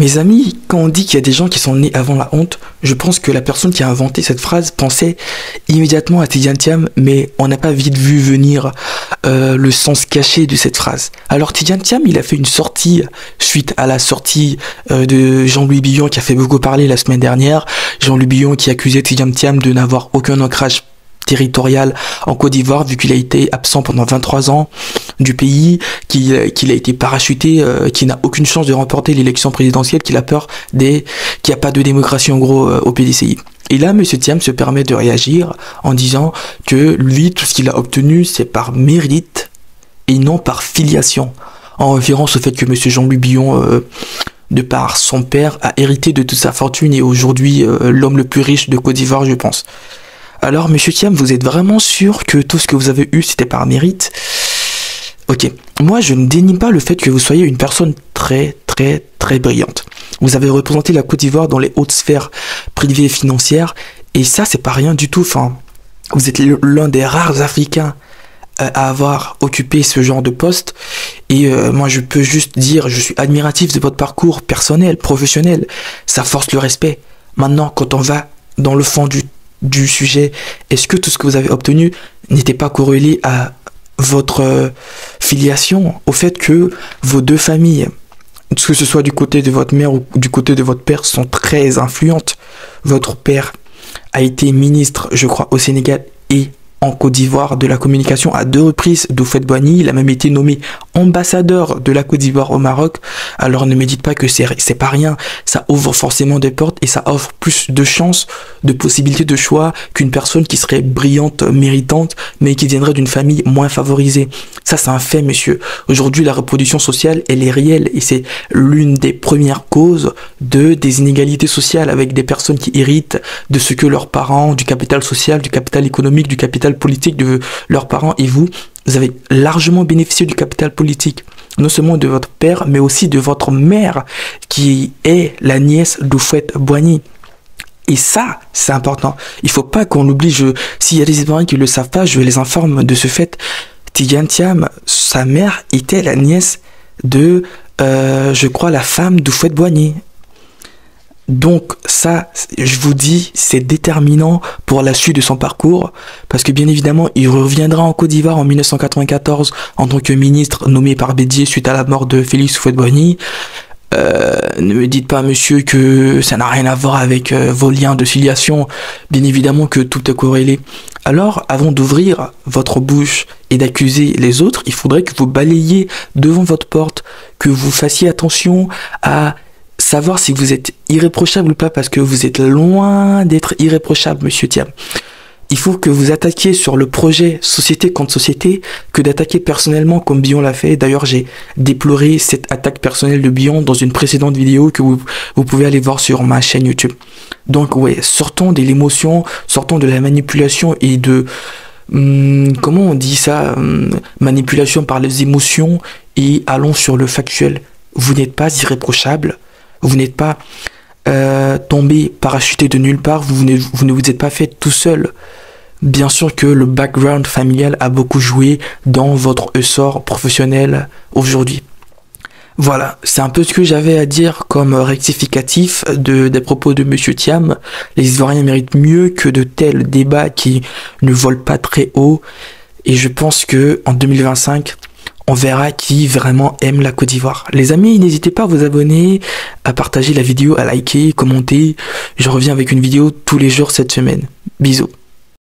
Mes amis, quand on dit qu'il y a des gens qui sont nés avant la honte, je pense que la personne qui a inventé cette phrase pensait immédiatement à Tidiane Thiam, mais on n'a pas vite vu venir le sens caché de cette phrase. Alors Tidiane Thiam, il a fait une sortie suite à la sortie de Jean-Louis Billon qui a fait beaucoup parler la semaine dernière. Jean-Louis Billon qui accusait Tidiane Thiam de n'avoir aucun ancrage territorial en Côte d'Ivoire vu qu'il a été absent pendant 23 ans du pays, qu'il a été parachuté, qu'il n'a aucune chance de remporter l'élection présidentielle, qu'il a peur qu'il n'y a pas de démocratie en gros au PDCI. Et là, M. Thiam se permet de réagir en disant que lui, tout ce qu'il a obtenu, c'est par mérite et non par filiation. En référence au fait que M. Jean-Louis Billon, de par son père, a hérité de toute sa fortune et est aujourd'hui l'homme le plus riche de Côte d'Ivoire, je pense. Alors, M. Thiam, vous êtes vraiment sûr que tout ce que vous avez eu, c'était par mérite? Ok, moi je ne dénie pas le fait que vous soyez une personne très brillante. Vous avez représenté la Côte d'Ivoire dans les hautes sphères privées et financières, et ça c'est pas rien du tout. Enfin, vous êtes l'un des rares Africains à avoir occupé ce genre de poste, et moi je peux juste dire, je suis admiratif de votre parcours personnel, professionnel, ça force le respect. Maintenant, quand on va dans le fond du sujet, est-ce que tout ce que vous avez obtenu n'était pas corrélé à votre filiation, au fait que vos deux familles, que ce soit du côté de votre mère ou du côté de votre père, sont très influentes? Votre père a été ministre, je crois, au Sénégal et en Côte d'Ivoire de la communication à 2 reprises d'Houphouët-Boigny. Il a même été nommé ambassadeur de la Côte d'Ivoire au Maroc. Alors ne me dites pas que c'est pas rien. Ça ouvre forcément des portes et ça offre plus de chances, de possibilités de choix qu'une personne qui serait brillante, méritante, mais qui viendrait d'une famille moins favorisée. Ça, c'est un fait, monsieur. Aujourd'hui, la reproduction sociale, elle est réelle et c'est l'une des premières causes des inégalités sociales, avec des personnes qui héritent de ce que leurs parents, du capital social, du capital économique, du capital politique de leurs parents, et vous avez largement bénéficié du capital politique, non seulement de votre père, mais aussi de votre mère, qui est la nièce d'Houphouët-Boigny. Et ça, c'est important. Il faut pas qu'on oublie, s'il y a des Ivoiriens qui ne le savent pas, je les informe de ce fait. Tidiane Thiam, sa mère était la nièce de, je crois, la femme d'Houphouët-Boigny. Donc ça, je vous dis, c'est déterminant pour la suite de son parcours, parce que bien évidemment, il reviendra en Côte d'Ivoire en 1994 en tant que ministre nommé par Bédié suite à la mort de Félix Houphouët-Boigny. Ne me dites pas, monsieur, que ça n'a rien à voir avec vos liens de filiation. Bien évidemment que tout est corrélé. Alors, avant d'ouvrir votre bouche et d'accuser les autres, il faudrait que vous balayiez devant votre porte, que vous fassiez attention à savoir si vous êtes irréprochable ou pas, parce que vous êtes loin d'être irréprochable, monsieur Thiam. Il faut que vous attaquiez sur le projet société contre société que d'attaquer personnellement comme Billon l'a fait. D'ailleurs, j'ai déploré cette attaque personnelle de Billon dans une précédente vidéo que vous pouvez aller voir sur ma chaîne YouTube. Donc ouais, sortons de l'émotion, sortons de la manipulation et de... comment on dit ça, manipulation par les émotions, et allons sur le factuel. Vous n'êtes pas irréprochable. Vous n'êtes pas tombé, parachuté de nulle part, vous ne vous êtes pas fait tout seul. Bien sûr que le background familial a beaucoup joué dans votre essor professionnel aujourd'hui. Voilà, c'est un peu ce que j'avais à dire comme rectificatif des propos de Monsieur Thiam. Les Ivoiriens méritent mieux que de tels débats qui ne volent pas très haut. Et je pense que en 2025... on verra qui vraiment aime la Côte d'Ivoire. Les amis, n'hésitez pas à vous abonner, à partager la vidéo, à liker, commenter. Je reviens avec une vidéo tous les jours cette semaine. Bisous.